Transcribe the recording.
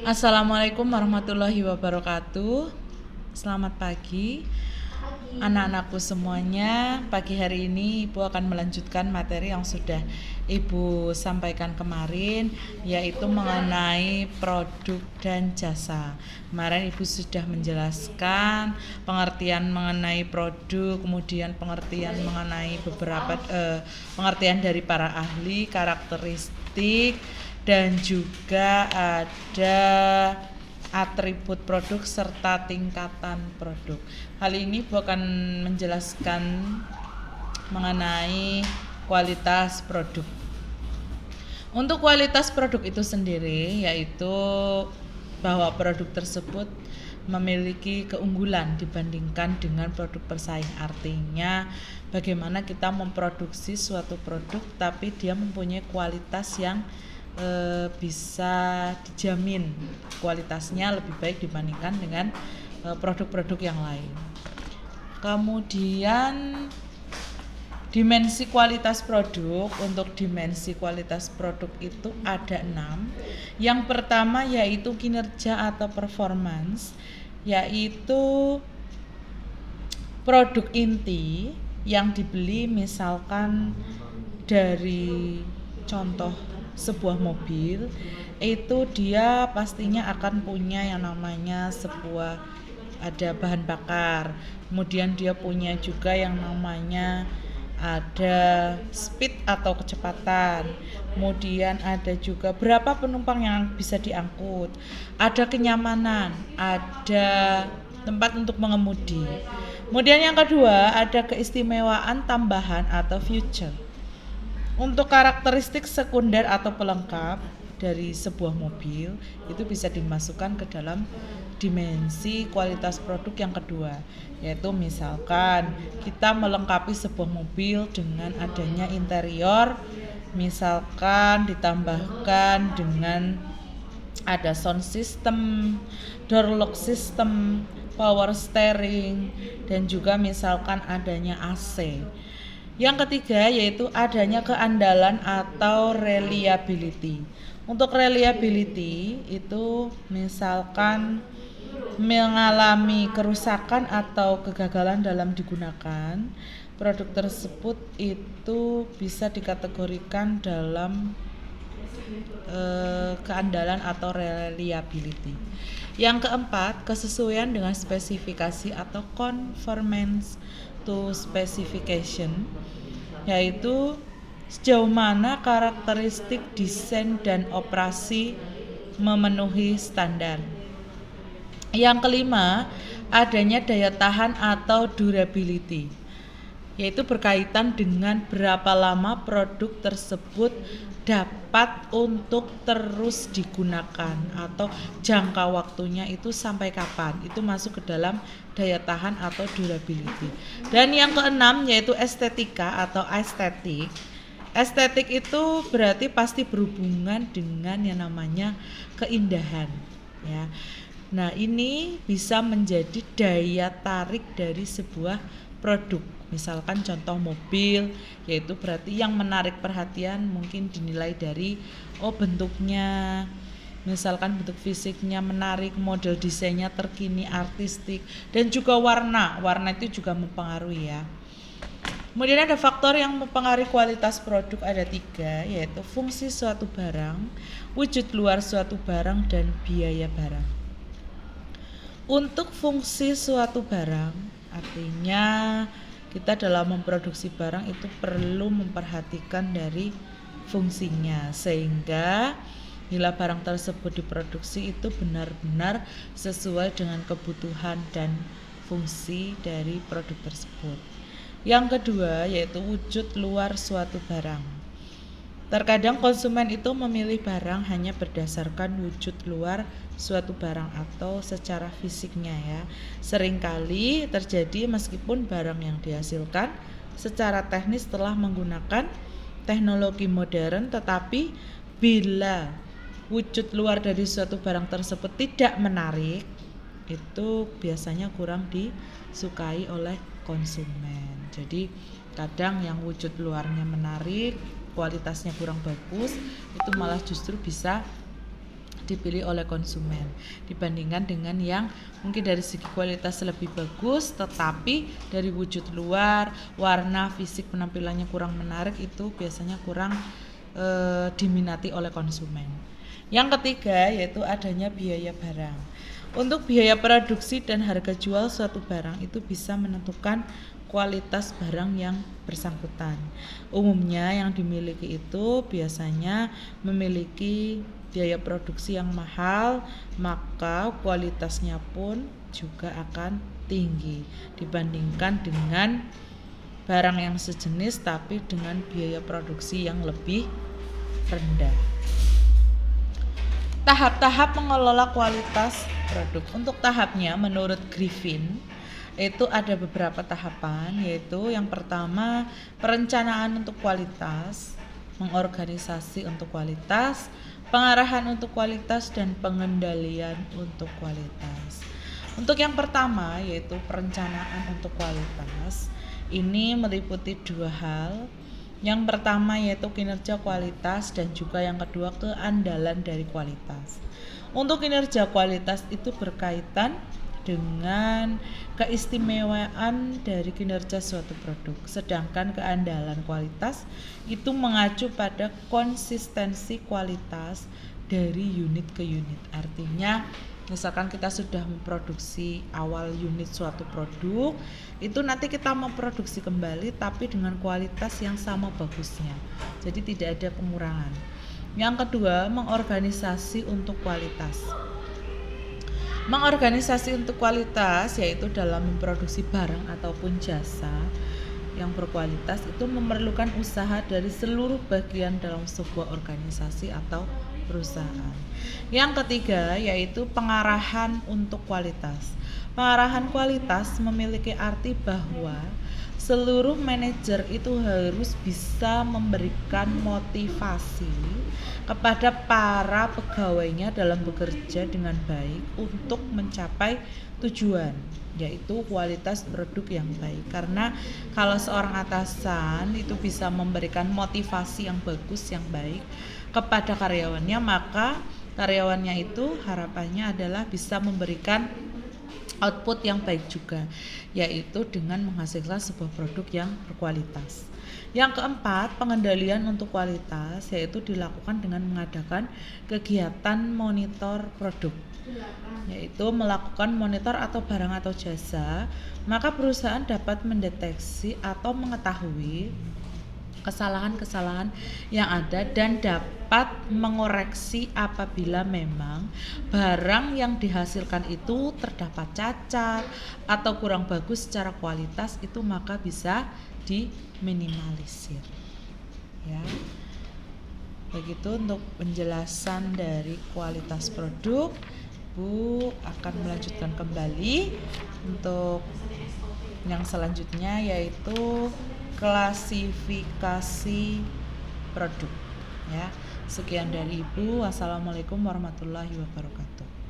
Assalamualaikum warahmatullahi wabarakatuh. Selamat pagi, anak-anakku semuanya. Pagi hari ini Ibu akan melanjutkan materi yang sudah Ibu sampaikan kemarin, yaitu mengenai produk dan jasa. Kemarin Ibu sudah menjelaskan pengertian mengenai produk, kemudian pengertian mengenai beberapa pengertian dari para ahli, karakteristik, dan juga ada atribut produk serta tingkatan produk. Kali ini Bu akan menjelaskan mengenai kualitas produk. Untuk kualitas produk itu sendiri yaitu bahwa produk tersebut memiliki keunggulan dibandingkan dengan produk bersaing. Artinya bagaimana kita memproduksi suatu produk tapi dia mempunyai kualitas yang bisa dijamin kualitasnya lebih baik dibandingkan dengan produk-produk yang lain. Kemudian dimensi kualitas produk. Untuk dimensi kualitas produk itu ada 6. Yang pertama yaitu kinerja atau performance, yaitu produk inti yang dibeli, misalkan dari contoh sebuah mobil, itu dia pastinya akan punya yang namanya ada bahan bakar, kemudian dia punya juga yang namanya ada speed atau kecepatan, kemudian ada juga berapa penumpang yang bisa diangkut, ada kenyamanan, ada tempat untuk mengemudi. Kemudian yang kedua ada keistimewaan tambahan atau feature. Untuk karakteristik sekunder atau pelengkap dari sebuah mobil itu bisa dimasukkan ke dalam dimensi kualitas produk yang kedua, yaitu misalkan kita melengkapi sebuah mobil dengan adanya interior, misalkan ditambahkan dengan ada sound system, door lock system, power steering, dan juga misalkan adanya AC. Yang ketiga yaitu adanya keandalan atau reliability. Untuk reliability itu misalkan mengalami kerusakan atau kegagalan dalam digunakan, produk tersebut itu bisa dikategorikan dalam keandalan atau reliability. Yang keempat, kesesuaian dengan spesifikasi atau conformance to specification, yaitu sejauh mana karakteristik desain dan operasi memenuhi standar. Yang kelima, adanya daya tahan atau durability, yaitu berkaitan dengan berapa lama produk tersebut dapat untuk terus digunakan atau jangka waktunya itu sampai kapan, itu masuk ke dalam daya tahan atau durability. Dan yang keenam yaitu estetika atau estetik. Estetik itu berarti pasti berhubungan dengan yang namanya keindahan, ya. Nah, ini bisa menjadi daya tarik dari sebuah produk. Misalkan contoh mobil, yaitu berarti yang menarik perhatian mungkin dinilai dari bentuknya, misalkan bentuk fisiknya menarik, model desainnya terkini, artistik, dan juga warna itu juga mempengaruhi, ya. Kemudian ada faktor yang mempengaruhi kualitas produk, ada 3, yaitu fungsi suatu barang, wujud luar suatu barang, dan biaya barang. Untuk fungsi suatu barang, artinya kita dalam memproduksi barang itu perlu memperhatikan dari fungsinya, sehingga bila barang tersebut diproduksi itu benar-benar sesuai dengan kebutuhan dan fungsi dari produk tersebut. Yang kedua yaitu wujud luar suatu barang. Terkadang konsumen itu memilih barang hanya berdasarkan wujud luar suatu barang atau secara fisiknya, ya. Seringkali terjadi meskipun barang yang dihasilkan secara teknis telah menggunakan teknologi modern, tetapi bila wujud luar dari suatu barang tersebut tidak menarik, itu biasanya kurang disukai oleh konsumen. Jadi kadang yang wujud luarnya menarik, kualitasnya kurang bagus, itu malah justru bisa dipilih oleh konsumen dibandingkan dengan yang mungkin dari segi kualitas lebih bagus tetapi dari wujud luar, warna, fisik, penampilannya kurang menarik, itu biasanya kurang diminati oleh konsumen. Yang ketiga yaitu adanya biaya barang. Untuk biaya produksi dan harga jual suatu barang itu bisa menentukan kualitas barang yang bersangkutan. Umumnya yang dimiliki itu biasanya memiliki biaya produksi yang mahal, maka kualitasnya pun juga akan tinggi dibandingkan dengan barang yang sejenis tapi dengan biaya produksi yang lebih rendah. Tahap-tahap mengelola kualitas produk. Untuk tahapnya menurut Griffin itu ada beberapa tahapan, yaitu yang pertama perencanaan untuk kualitas, mengorganisasi untuk kualitas, pengarahan untuk kualitas, dan pengendalian untuk kualitas. Untuk yang pertama yaitu perencanaan untuk kualitas, ini meliputi dua hal. Yang pertama yaitu kinerja kualitas dan juga yang kedua keandalan dari kualitas. Untuk kinerja kualitas itu berkaitan dengan keistimewaan dari kinerja suatu produk, sedangkan keandalan kualitas itu mengacu pada konsistensi kualitas dari unit ke unit. Artinya misalkan kita sudah memproduksi awal unit suatu produk, itu nanti kita memproduksi kembali tapi dengan kualitas yang sama bagusnya, jadi tidak ada pengurangan. Yang kedua, mengorganisasi untuk kualitas. Mengorganisasi untuk kualitas yaitu dalam memproduksi barang ataupun jasa yang berkualitas itu memerlukan usaha dari seluruh bagian dalam sebuah organisasi atau perusahaan. Yang ketiga yaitu pengarahan untuk kualitas. Pengarahan kualitas memiliki arti bahwa seluruh manajer itu harus bisa memberikan motivasi kepada para pegawainya dalam bekerja dengan baik untuk mencapai tujuan, yaitu kualitas produk yang baik. Karena kalau seorang atasan itu bisa memberikan motivasi yang bagus, yang baik kepada karyawannya, maka karyawannya itu harapannya adalah bisa memberikan output yang baik juga, yaitu dengan menghasilkan sebuah produk yang berkualitas. Yang keempat, pengendalian untuk kualitas yaitu dilakukan dengan mengadakan kegiatan monitor produk, yaitu melakukan monitor atau barang atau jasa, maka perusahaan dapat mendeteksi atau mengetahui kesalahan-kesalahan yang ada dan dapat mengoreksi apabila memang barang yang dihasilkan itu terdapat cacat atau kurang bagus secara kualitas, itu maka bisa diminimalisir. Ya. Begitu untuk penjelasan dari kualitas produk. Bu akan melanjutkan kembali untuk yang selanjutnya yaitu klasifikasi produk. Ya, sekian dari Ibu. Wassalamualaikum warahmatullahi wabarakatuh.